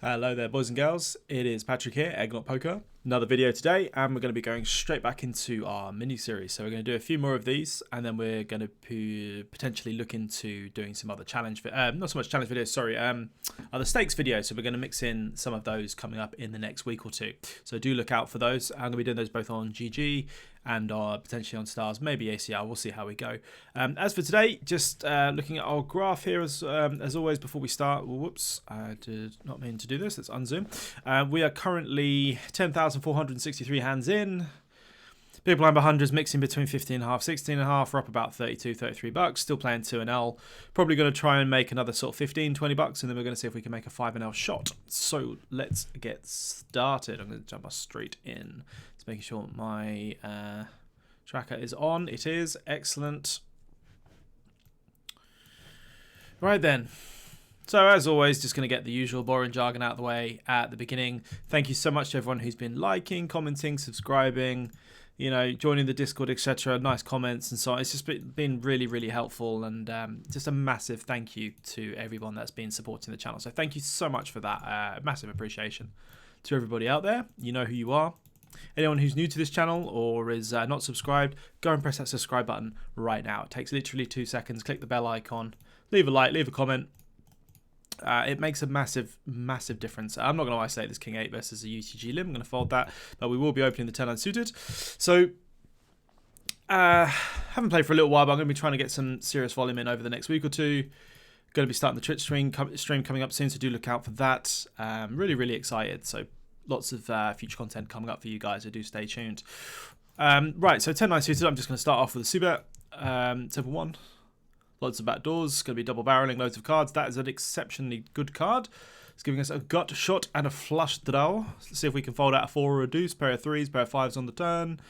Hello there, boys and girls. It is Patrick here, Egg Not Poker. Another video today, and we're going to be going straight back into our mini-series. So we're going to do a few more of these, and then we're going to potentially look into doing some other challenge, not so much challenge videos, sorry, other stakes videos. So we're going to mix in some of those coming up in the next week or two. So do look out for those. I'm going to be doing those both on GG and potentially on stars, maybe ACR. We'll see how we go. As for today, just looking at our graph here as always before we start. Whoops, I did not mean to do this. Let's unzoom. We are currently 10,463 hands in. Big blind by hundreds mixing between 15.5, 16.5. We're up about 32, 33 bucks. Still playing 2NL. Probably going to try and make another sort of 15, 20 bucks, and then we're going to see if we can make a 5NL shot. So let's get started. I'm going to jump us straight in. Just making sure my tracker is on. It is. Excellent. Right then. So as always, just going to get the usual boring jargon out of the way at the beginning. Thank you so much to everyone who's been liking, commenting, subscribing, you know, joining the Discord, etc. Nice comments and so on. It's just been really, really helpful, and just a massive thank you to everyone that's been supporting the channel. So thank you so much for that. Massive appreciation to everybody out there. You know who you are. Anyone who's new to this channel or is not subscribed, go and press that subscribe button right now. It takes literally 2 seconds. Click the bell icon, leave a like, leave a comment. It makes a massive, massive difference. I'm not going to isolate this King 8 versus a UTG limb. I'm going to fold that, but we will be opening the 10 unsuited. So, haven't played for a little while, but I'm going to be trying to get some serious volume in over the next week or two. Going to be starting the Twitch stream coming up soon, so do look out for that. Really, really excited. So, lots of future content coming up for you guys, so do stay tuned. Right, so 10 unsuited. I'm just going to start off with a Subet. Table 1. Lots of backdoors, going to be double barreling, loads of cards. That is an exceptionally good card. It's giving us a gut shot and a flush draw. Let's see if we can fold out a 4 or a deuce, pair of 3s, pair of 5s on the turn.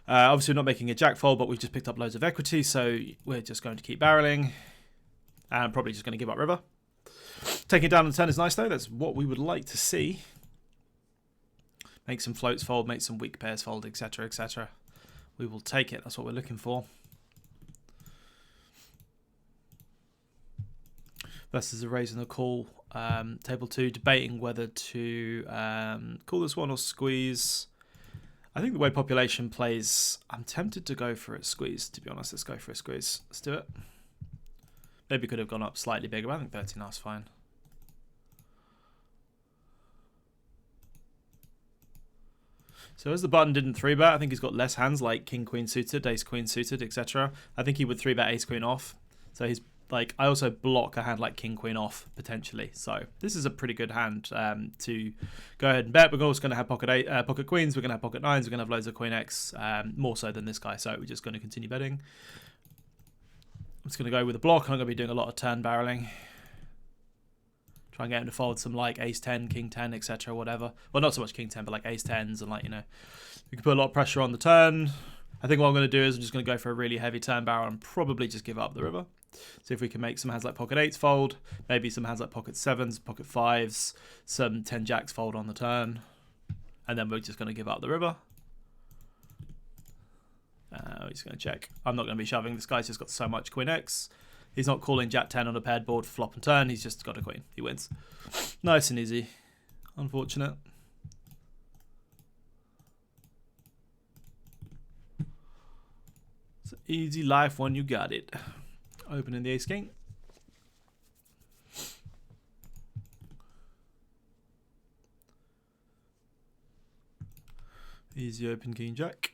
Obviously, we're not making a jack fold, but we've just picked up loads of equity, so we're just going to keep barreling. And probably just going to give up river. Taking it down on the turn is nice, though. That's what we would like to see. Make some floats fold, make some weak pairs fold, etc., etc. We will take it. That's what we're looking for. Versus a raise and a call. Table 2, debating whether to call this one or squeeze. I think the way population plays, I'm tempted to go for a squeeze, to be honest. Let's go for a squeeze. Let's do it. Maybe could have gone up slightly bigger, but I think 13 is fine. So as the button didn't 3-bet, I think he's got less hands like King, Queen suited, Ace, Queen suited, etc. I think he would 3-bet Ace, Queen off. So he's like, I also block a hand like King, Queen off, potentially. So this is a pretty good hand to go ahead and bet. We're also going to have pocket queens. We're going to have pocket 9s. We're going to have loads of Queen X, more so than this guy. So we're just going to continue betting. I'm just going to go with a block. I'm going to be doing a lot of turn barreling. Try and get him to fold some like Ace 10, King 10, etc. Whatever. Well, not so much King 10, but like Ace 10s and like, you know, we can put a lot of pressure on the turn. I think what I'm going to do is I'm just going to go for a really heavy turn barrel and probably just give up the river. See if we can make some hands like pocket 8s fold, maybe some hands like pocket 7s, pocket 5s, some 10 jacks fold on the turn, and then we're just going to give up the river. We're just going to check. I'm not going to be shoving. This guy's just got so much Queen X. He's not calling Jack 10 on a paired board for flop and turn. He's just got a queen. He wins. Nice and easy. Unfortunate. It's an easy life when you got it. Opening the Ace King. Easy open King Jack.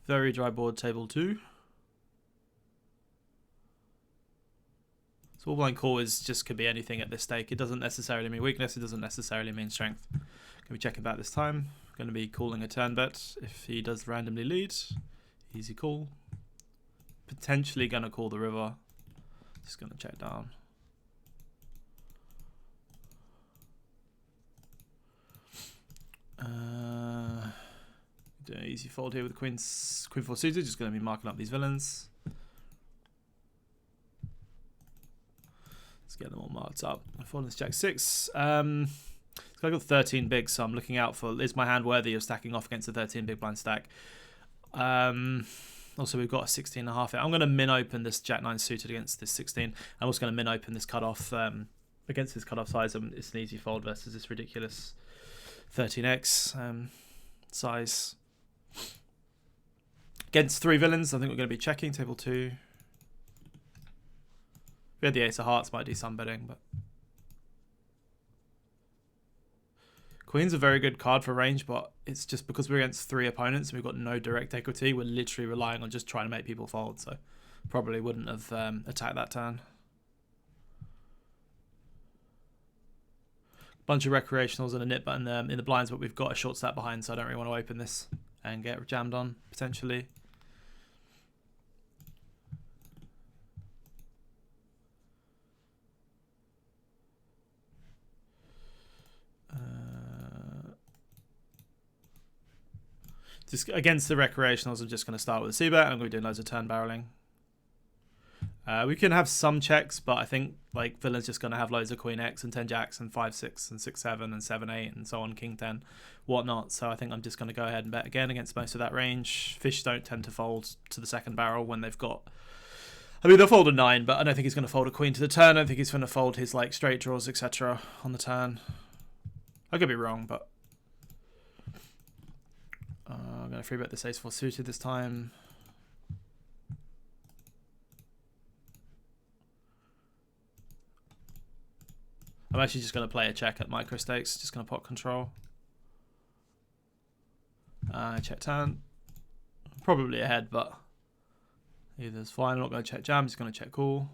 Very dry board, table 2. Small blind call is just could be anything at this stake. It doesn't necessarily mean weakness. It doesn't necessarily mean strength. Can we check about this time? Going to be calling a turn bet if he does randomly lead. Easy call. Potentially going to call the river. Just going to check down. Do an easy fold here with the Queen 4 suited. Just going to be marking up these villains. Let's get them all marked up. I fold this Jack 6. So I got 13 big, so I'm looking out for, is my hand worthy of stacking off against a 13 big blind stack? On Also, we've got a 16.5 here. I'm going to min open this Jack 9 suited against this 16. I'm also going to min open this cutoff against this cutoff size. It's an easy fold versus this ridiculous 13x size. Against 3 villains, I think we're going to be checking table 2. We had the ace of hearts, might do some betting, but queen's a very good card for range, but it's just because we're against 3 opponents and we've got no direct equity, we're literally relying on just trying to make people fold, so probably wouldn't have attacked that turn. Bunch of recreationals and a nit button in the blinds, but we've got a short stack behind, so I don't really want to open this and get jammed on, potentially. Just against the recreationals, I'm just going to start with a c-bet. I'm going to be doing loads of turn barreling. We can have some checks, but I think like villain's just going to have loads of queen x and 10 jacks and 5 6 and 6 7 and 7 8 and so on, king 10, whatnot. So I think I'm just going to go ahead and bet again against most of that range. Fish don't tend to fold to the second barrel when they've got, I mean, they'll fold a 9, but I don't think he's going to fold a queen to the turn. I don't think he's going to fold his like straight draws, etc. on the turn. I could be wrong, but I'm going to free bet this ace 4 suited this time. I'm actually just going to play a check at micro stakes, just going to pot control. Check turn. Probably ahead, but either's fine. I'm not going to check jam, just going to check call.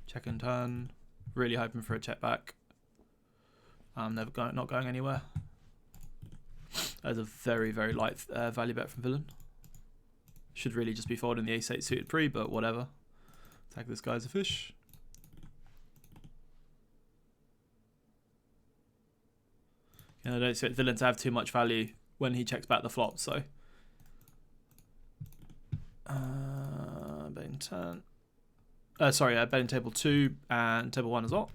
Check and turn. Really hoping for a check back. I'm not going anywhere. That's a very, very light value bet from villain. Should really just be folding the ace 8 suited pre, but whatever. Tag this guy as a fish. And I don't expect villain to have too much value when he checks back the flop, so. Betting turn. Sorry, betting table 2 and table 1 as well.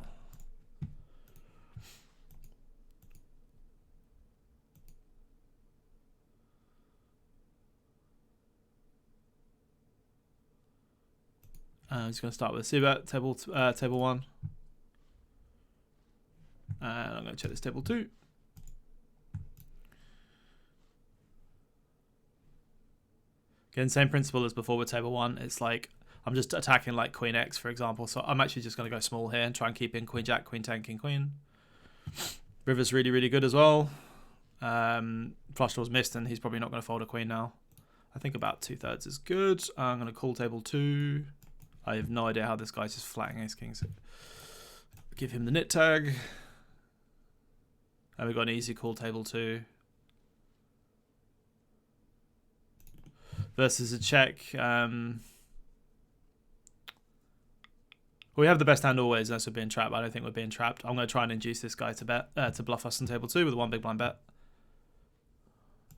I'm just going to start with a c-bet, table 1. And I'm going to check this table 2. Again, same principle as before with table 1. It's like, I'm just attacking like queen x, for example. So I'm actually just going to go small here and try and keep in queen jack, queen 10, king queen. River's really, really good as well. Flush draws missed, and he's probably not going to fold a queen now. I think about 2/3 is good. I'm going to call table 2. I have no idea how this guy's just flatting ace king. So give him the nit tag. And we've got an easy call table 2. Versus a check. We have the best hand always, unless we're being trapped. I don't think we're being trapped. I'm going to try and induce this guy to bet to bluff us on table 2 with a 1 big blind bet.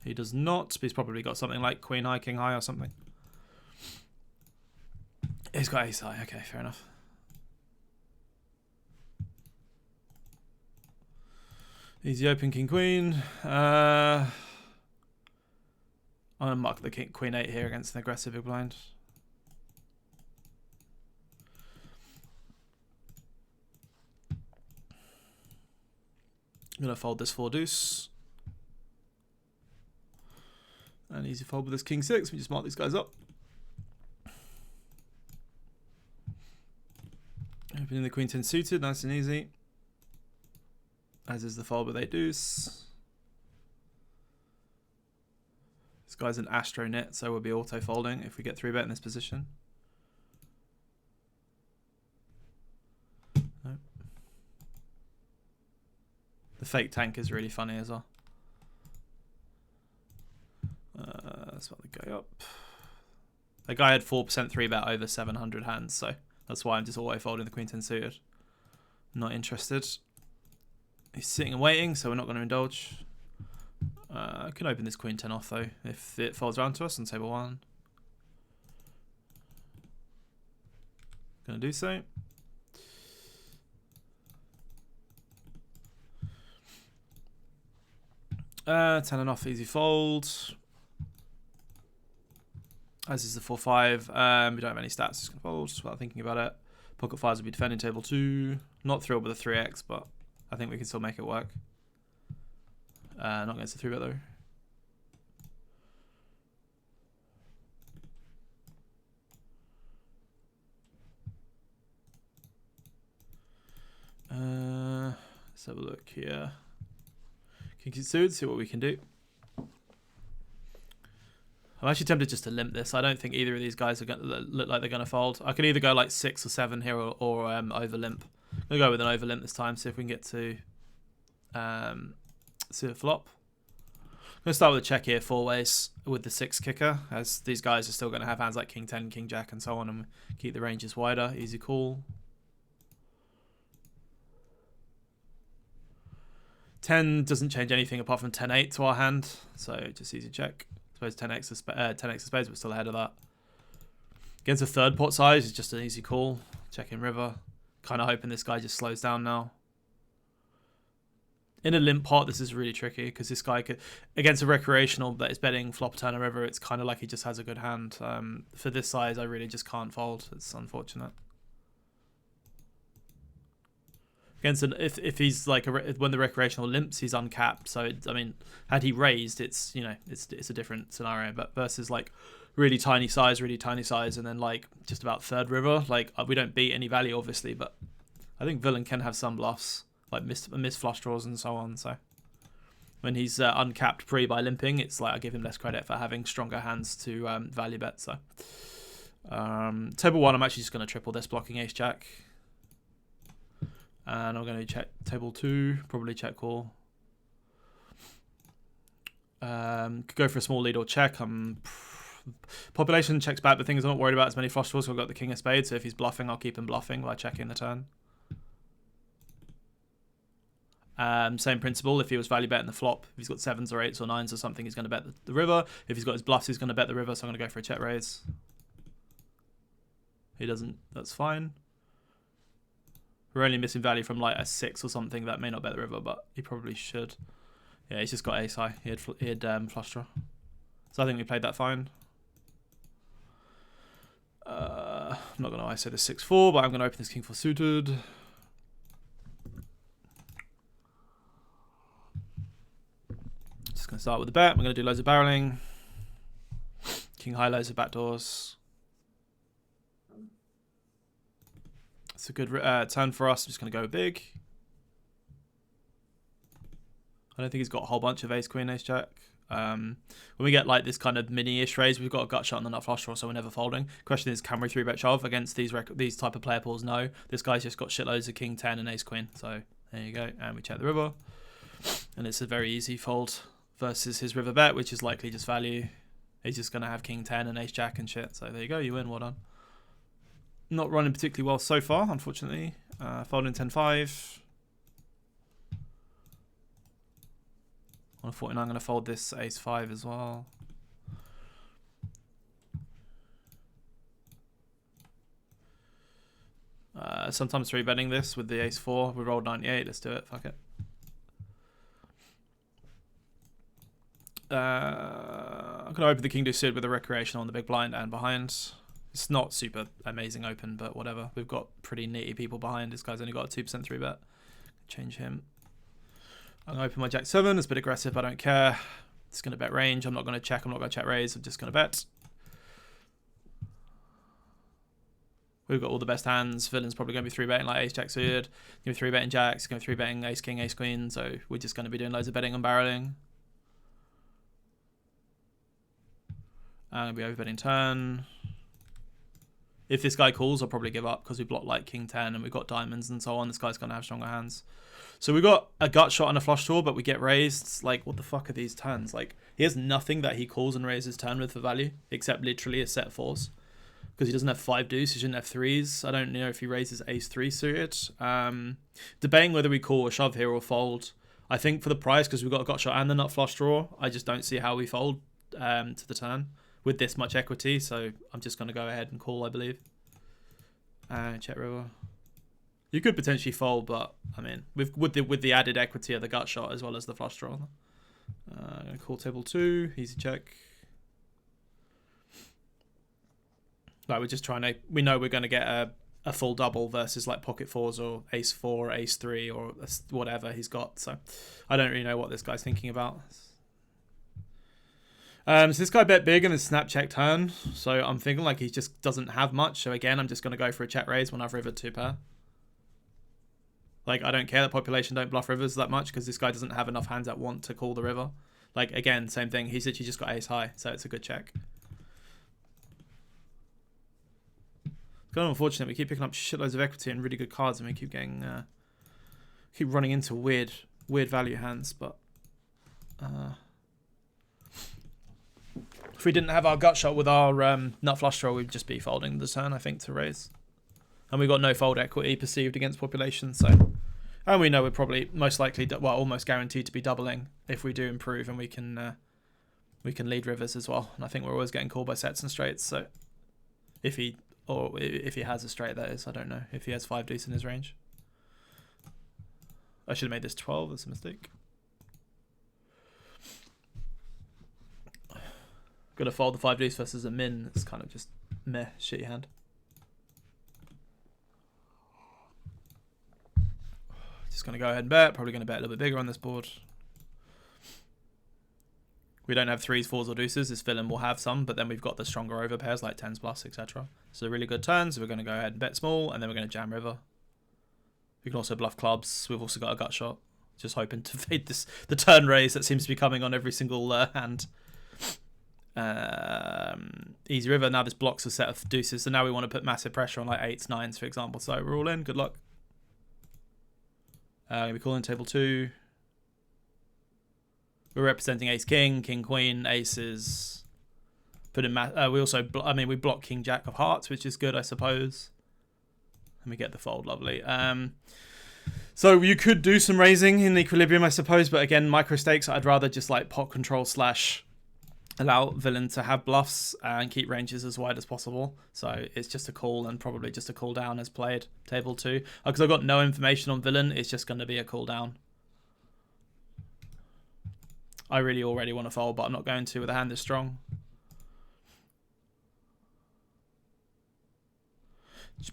He does not, but he's probably got something like queen high, king high or something. He's got ace high. Okay, fair enough. Easy open king queen. I'm going to mark the king, queen 8 here against an aggressive big blind. I'm going to fold this 4 deuce. And easy fold with this king 6. We just mark these guys up. Opening the queen 10 suited, nice and easy. As is the fold with 8 deuce. This guy's an astro net, so we'll be auto folding if we get 3-bet in this position. Nope. The fake tank is really funny as well. That's about the guy up. The guy had 4% 3-bet over 700 hands, so that's why I'm just auto folding the queen 10 suited. Not interested. He's sitting and waiting, so we're not going to indulge. I can open this queen 10 off though, if it falls around to us on table 1. Gonna do so. Ten and off, easy fold. As is the 4-5. We don't have any stats. Just gonna fold just without thinking about it. Pocket fives will be defending table 2. Not thrilled with the 3x, but I think we can still make it work. Not against the 3-bet though. Let's have a look here. King suited, see what we can do. I'm actually tempted just to limp this. I don't think either of these guys are going to look like they're going to fold. I could either go like 6 or 7 here or over limp. I'm going to go with an over limp this time, see if we can get to see a flop. I'm going to start with a check here 4 ways with the 6 kicker, as these guys are still going to have hands like King 10, King Jack and so on, and keep the ranges wider. Easy call. 10 doesn't change anything apart from 10-8 to our hand, so just easy check. I suppose 10x of spades, but still ahead of that. Against a third pot size is just an easy call. Checking river. Kind of hoping this guy just slows down now. In a limp pot, this is really tricky because this guy could, against a recreational that is betting flop, turn, or river, it's kind of like he just has a good hand. For this size, I really just can't fold. It's unfortunate. Against if he's like when the recreational limps, he's uncapped. So I mean, had he raised, it's it's a different scenario. But versus like really tiny size, and then like just about third river, like we don't beat any value obviously, but I think villain can have some bluffs like miss flush draws and so on. So when he's uncapped pre by limping, it's like I give him less credit for having stronger hands to value bet. So table 1, I'm actually just going to triple this, blocking ace jack. And I'm going to check table 2, probably check call. Could go for a small lead or check. Population checks back, but things I'm not worried about as many flush draws. So I've got the king of spades, so if he's bluffing, I'll keep him bluffing by checking the turn. Same principle, if he was value betting the flop, if he's got 7s or 8s or 9s or something, he's going to bet the river. If he's got his bluffs, he's going to bet the river, so I'm going to go for a check raise. He doesn't, that's fine. We're only missing value from like a 6 or something that may not bet the river, but he probably should. Yeah, he's just got ace high. He had flush draw. So I think we played that fine. I'm not going to ISO the 6-4, but I'm going to open this king 4 suited. Just going to start with the bet. We're going to do loads of barreling. King high, loads of backdoors. It's a good turn for us. I'm just going to go big. I don't think he's got a whole bunch of ace, queen, ace, jack. When we get like this kind of mini-ish raise, we've got a gut shot on the nut flush draw, so we're never folding. Question is, can we 3-bet shove against these type of player pools? No. This guy's just got shitloads of king 10 and ace queen. So there you go. And we check the river. And it's a very easy fold versus his river bet, which is likely just value. He's just going to have king 10 and ace jack and shit. So there you go. You win. Well done. Not running particularly well so far, unfortunately. Folding 10-5. On a 49, I'm going to fold this ace-5 as well. Sometimes 3-betting this with the ace-4. We rolled 98. Let's do it. Fuck it. I'm going to open the king suited with a recreational on the big blind and behind. It's not super amazing open, but whatever. We've got pretty nitty people behind. This guy's only got a 2% 3-bet. Change him. I'm going to open my jack 7. It's a bit aggressive. I don't care. It's going to bet range. I'm not going to check. I'm not going to check raise. I'm just going to bet. We've got all the best hands. Villain's probably going to be 3-betting like ace jack suited. Going to be 3-betting jacks. Going to be 3-betting ace king, ace queen. So we're just going to be doing loads of betting and barreling. I'm going to be overbetting turn. If this guy calls, I'll probably give up because we blocked like king 10 and we've got diamonds and so on. This guy's going to have stronger hands. So we got a gut shot and a flush draw, but we get raised. Like, what the fuck are these turns? Like, he has nothing that he calls and raises turn with for value, except literally a set of 4s. Because he doesn't have 5 deuce, he shouldn't have 3s. I don't know if he raises ace 3 suited. Debating whether we call or shove here or fold. I think for the price, because we've got a gut shot and the nut flush draw, I just don't see how we fold to the turn with this much equity. So I'm just going to go ahead and call, I believe. Check river. You could potentially fold, but I mean, with the added equity of the gut shot as well as the flush draw. I'm going to call table 2, easy check. Like we're just trying to, we know we're going to get a full double versus like pocket fours or ace four, ace three, or whatever he's got. So I don't really know what this guy's thinking about. So this guy bet big in his snap check turn. So I'm thinking like he just doesn't have much. So again, I'm just going to go for a check raise when I've rivered 2 pair. Like I don't care that population don't bluff rivers that much because this guy doesn't have enough hands that want to call the river. Like again, same thing. He's literally just got ace high. So it's a good check. It's kind of unfortunate. We keep picking up shitloads of equity and really good cards, and we keep getting, keep running into weird value hands. But if we didn't have our gut shot with our nut flush draw, we'd just be folding the turn, I think, to raise. And we got no fold equity perceived against population, so, and we know we're probably most likely, well, almost guaranteed to be doubling if we do improve, and we can lead rivers as well. And I think we're always getting called by sets and straights. So if he has a straight, that is, I don't know if he has 5 deuce in his range. I should have made this 12. That's a mistake. Gonna fold the 5 deuce versus a min. It's kind of just meh, shitty hand. Just gonna go ahead and bet. Probably gonna bet a little bit bigger on this board. We don't have 3s, 4s, or deuces. This villain will have some, but then we've got the stronger over pairs like 10s plus, etc. So really good turns. So we're going to go ahead and bet small, and then we're going to jam river. We can also bluff clubs. We've also got a gut shot. Just hoping to fade the turn raise that seems to be coming on every single hand. Easy river. Now this blocks a set of deuces. So now we want to put massive pressure on like 8s, 9s, for example. So we're all in. Good luck. We call in table 2. We're representing ace king, king queen, aces. Put in we also, we block king jack of hearts, which is good, I suppose. And we get the fold, lovely. So you could do some raising in equilibrium, I suppose, but again, micro stakes. I'd rather just like pot control / allow villain to have bluffs and keep ranges as wide as possible. So it's just a call and probably just a call down as played table 2. Because I've got no information on villain, it's just going to be a call down. I really already want to fold, but I'm not going to with a hand this strong.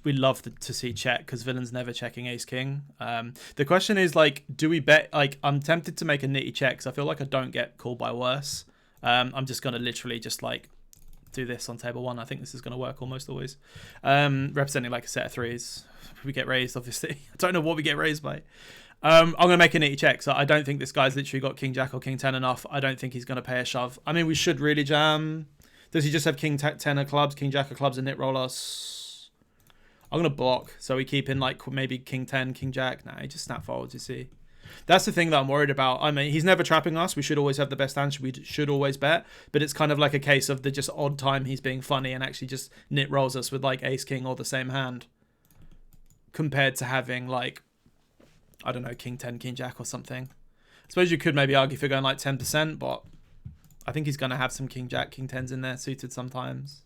We love to see check because villain's never checking ace king. The question is like, do we bet? Like, I'm tempted to make a nitty check because I feel like I don't get called by worse. I'm just gonna literally just like do this on table 1. I think this is gonna work almost always. Representing like a set of 3s. We get raised, obviously. I don't know what we get raised by. I'm going to make a nitty check. So I don't think this guy's literally got king jack or king 10 enough. I don't think he's going to pay a shove. I mean, we should really jam. Does he just have king 10 of clubs, king jack of clubs, and nit roll us? I'm going to block. So we keep in like maybe king 10, king jack. Nah, he just snap folds, you see. That's the thing that I'm worried about. I mean, he's never trapping us. We should always have the best hand. We should always bet. But it's kind of like a case of the just odd time he's being funny and actually just nit rolls us with like ace king or the same hand. Compared to having like, I don't know, king 10, king jack or something. I suppose you could maybe argue for going like 10%, but I think he's going to have some king jack, king 10s in there suited sometimes.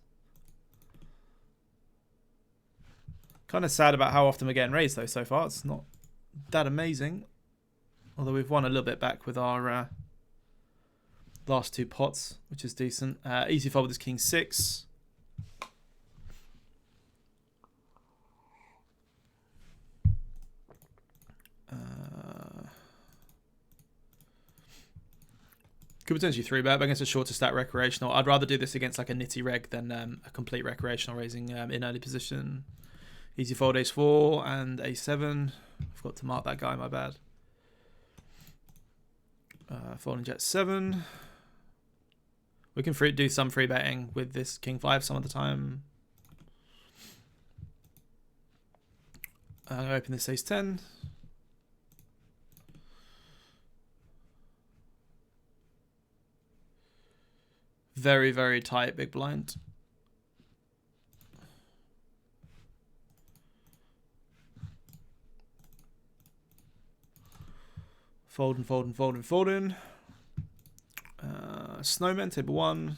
Kind of sad about how often we're getting raised though so far. It's not that amazing. Although we've won a little bit back with our last 2 pots, which is decent. Easy fold with this king 6. Could potentially 3-bet, but against a shorter stat recreational. I'd rather do this against like a nitty reg than a complete recreational raising in early position. Easy fold ace 4 and ace 7. I forgot to mark that guy, my bad. Folding jet 7. We can do some free betting with this king 5 some of the time. I'm going to open this ace 10. Very, very tight big blind. Fold and fold and fold and fold in. Snowman, table 1.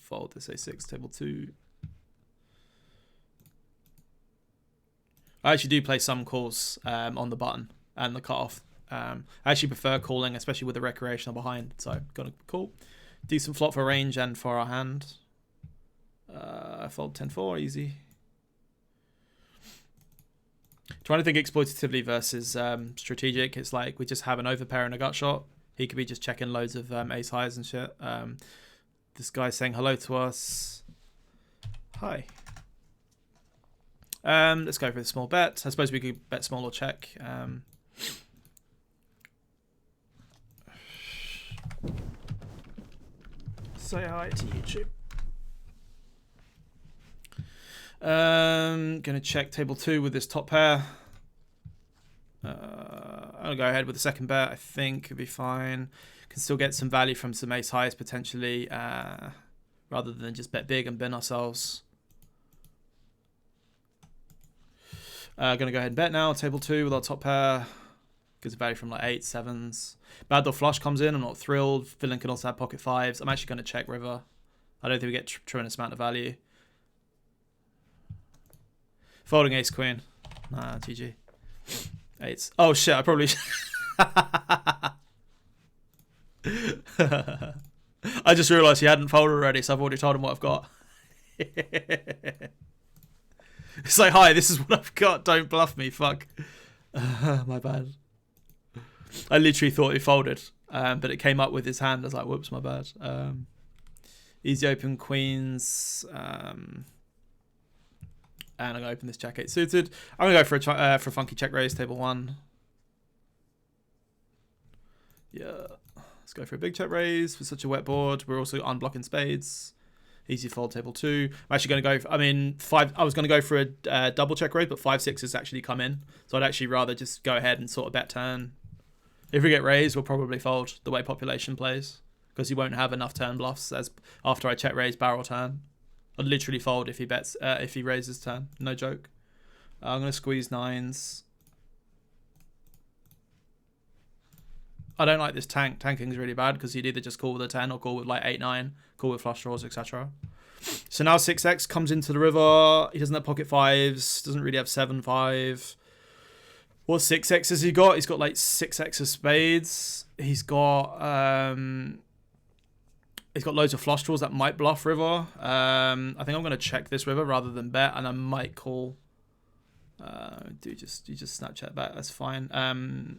Fold this a6, table 2. I actually do play some calls on the button and the cutoff. I actually prefer calling, especially with the recreational behind. So, gonna call. Decent flop for range and for our hand. Fold 10-4, easy. Trying to think exploitatively versus strategic. It's like we just have an overpair and a gut shot. He could be just checking loads of ace highs and shit. This guy's saying hello to us. Hi. Let's go for the small bet. I suppose we could bet small or check. Say hi to YouTube. Gonna check table 2 with this top pair. I'll go ahead with the second bet. I think it'll be fine. Can still get some value from some ace highs potentially, rather than just bet big and bin ourselves. Gonna go ahead and bet now. Table 2 with our top pair. Gives value from like 8s, 7s. Backdoor flush comes in. I'm not thrilled. Villain can also have pocket 5s. I'm actually going to check river. I don't think we get tremendous amount of value. Folding ace queen. Nah, GG. 8s. Oh shit, I probably I just realised he hadn't folded already, so I've already told him what I've got. It's like, hi, this is what I've got. Don't bluff me, fuck. My bad. I literally thought he folded, but it came up with his hand. I was like, whoops, my bad. Easy open queens. And I'm going to open this jack 8 suited. I'm going to go for a funky check raise, table 1. Yeah. Let's go for a big check raise with such a wet board. We're also unblocking spades. Easy fold, table 2. I'm actually going to go for, I was going to go for a double check raise, but 5-6 has actually come in. So I'd actually rather just go ahead and sort of bet turn. If we get raised, we'll probably fold the way population plays, because he won't have enough turn bluffs as after I check raise barrel turn. I'd literally fold if he bets, if he raises turn. No joke. I'm going to squeeze 9s. I don't like this tank. Tanking is really bad because you'd either just call with a 10 or call with like 8-9, call with flush draws, etc. So now 6x comes into the river. He doesn't have pocket 5s, doesn't really have 7-5. What 6x has he got? He's got like 6x of spades. He's got loads of flush draws that might bluff river. I think I'm gonna check this river rather than bet, and I might call. You just Snapchat back. That's fine.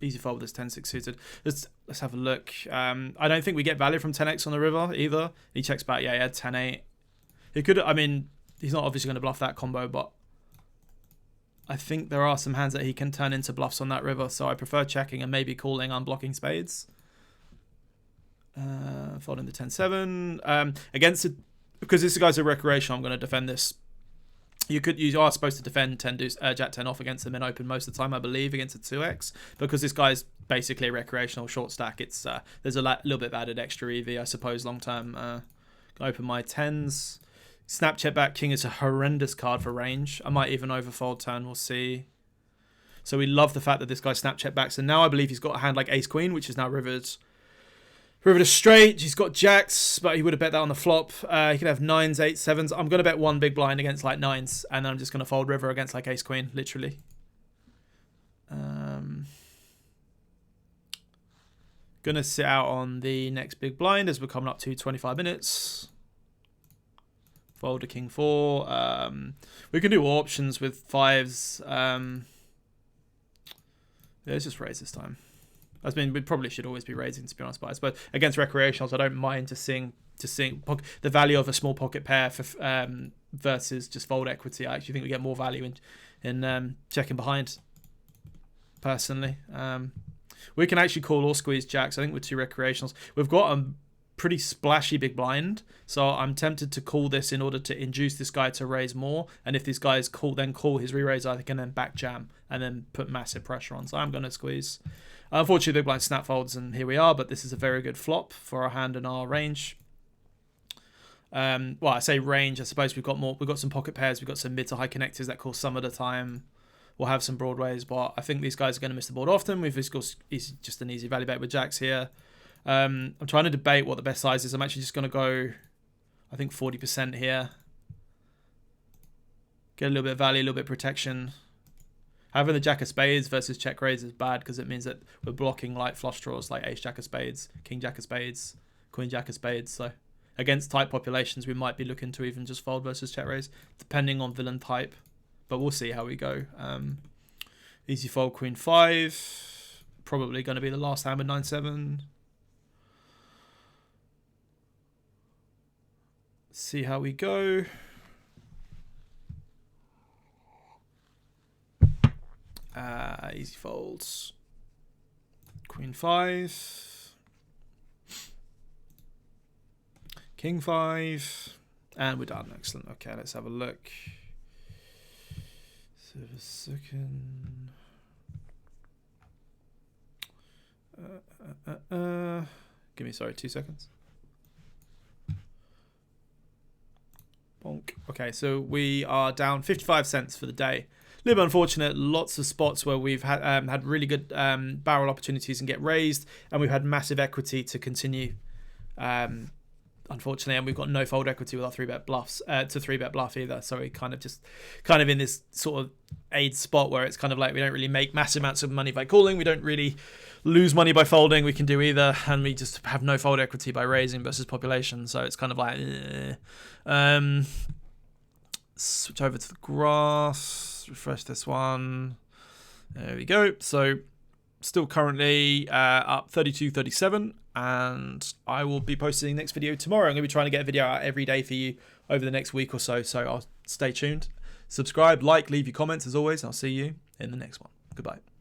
Easy fold with this 10-6 suited. Let's have a look. I don't think we get value from 10x on the river either. He checks back. Yeah, he had 10-8. He could. I mean, he's not obviously going to bluff that combo, but I think there are some hands that he can turn into bluffs on that river. So I prefer checking and maybe calling, unblocking spades. Folding the 10-7 against it, because this guy's a recreational. I'm going to defend this. You are supposed to defend Jack 10 off against them in open most of the time, I believe, against a 2x, because this guy's basically a recreational short stack. It's there's a little bit of added extra EV, I suppose, long term. Open my 10s. Snapchat back king is a horrendous card for range. I might even overfold turn. We'll see. So we love the fact that this guy Snapchat backs, and now I believe he's got a hand like ace queen, which is now rivered. River to straight. He's got jacks, but he would have bet that on the flop. He could have 9s, 8s, 7s. I'm going to bet one big blind against like 9s, and then I'm just going to fold river against like ace queen, literally. Going to sit out on the next big blind as we're coming up to 25 minutes. Fold to king 4. We can do options with 5s. Yeah, let's just raise this time. I mean, we probably should always be raising, to be honest. But I suppose against recreationals, I don't mind to seeing the value of a small pocket pair for versus just fold equity. I actually think we get more value in checking behind. Personally, we can actually call or squeeze jacks. I think with 2 recreationals, we've got a pretty splashy big blind. So I'm tempted to call this in order to induce this guy to raise more. And if these guys call his re-raise, I can then back jam and then put massive pressure on. So I'm going to squeeze. Unfortunately, big blind snap folds, and here we are. But this is a very good flop for our hand and our range. Well, I say range. I suppose we've got some pocket pairs. We've got some mid to high connectors that call some of the time. We'll have some broadways, but I think these guys are going to miss the board often. He's just an easy value bet with jacks here. I'm trying to debate what the best size is. I'm actually just going to go, I think 40% here. Get a little bit of value, a little bit of protection. Having the jack of spades versus check raise is bad because it means that we're blocking like flush draws like ace jack of spades, king jack of spades, queen jack of spades. So Against type populations, we might be looking to even just fold versus check raise, depending on villain type. But we'll see how we go. Easy fold, queen 5. Probably going to be the last hand with 9-7. See how we go. Easy folds. Queen 5. King 5. And we're done. Excellent. Okay, let's have a look. So a second. Give me, sorry, 2 seconds. Bonk. Okay, so we are down 55 cents for the day. A little bit unfortunate. Lots of spots where we've had really good barrel opportunities and get raised, and we've had massive equity to continue. Unfortunately, and we've got no fold equity with our 3-bet bluffs to 3-bet bluff either. So we kind of in this sort of aid spot where it's kind of like we don't really make massive amounts of money by calling. We don't really lose money by folding. We can do either, and we just have no fold equity by raising versus population. So it's kind of like, switch over to the grass, refresh this one. There we go. So still currently up 32.37. And I will be posting the next video tomorrow. I'm going to be trying to get a video out every day for you over the next week or so. So I'll stay tuned. Subscribe, like, leave your comments as always. I'll see you in the next one. Goodbye.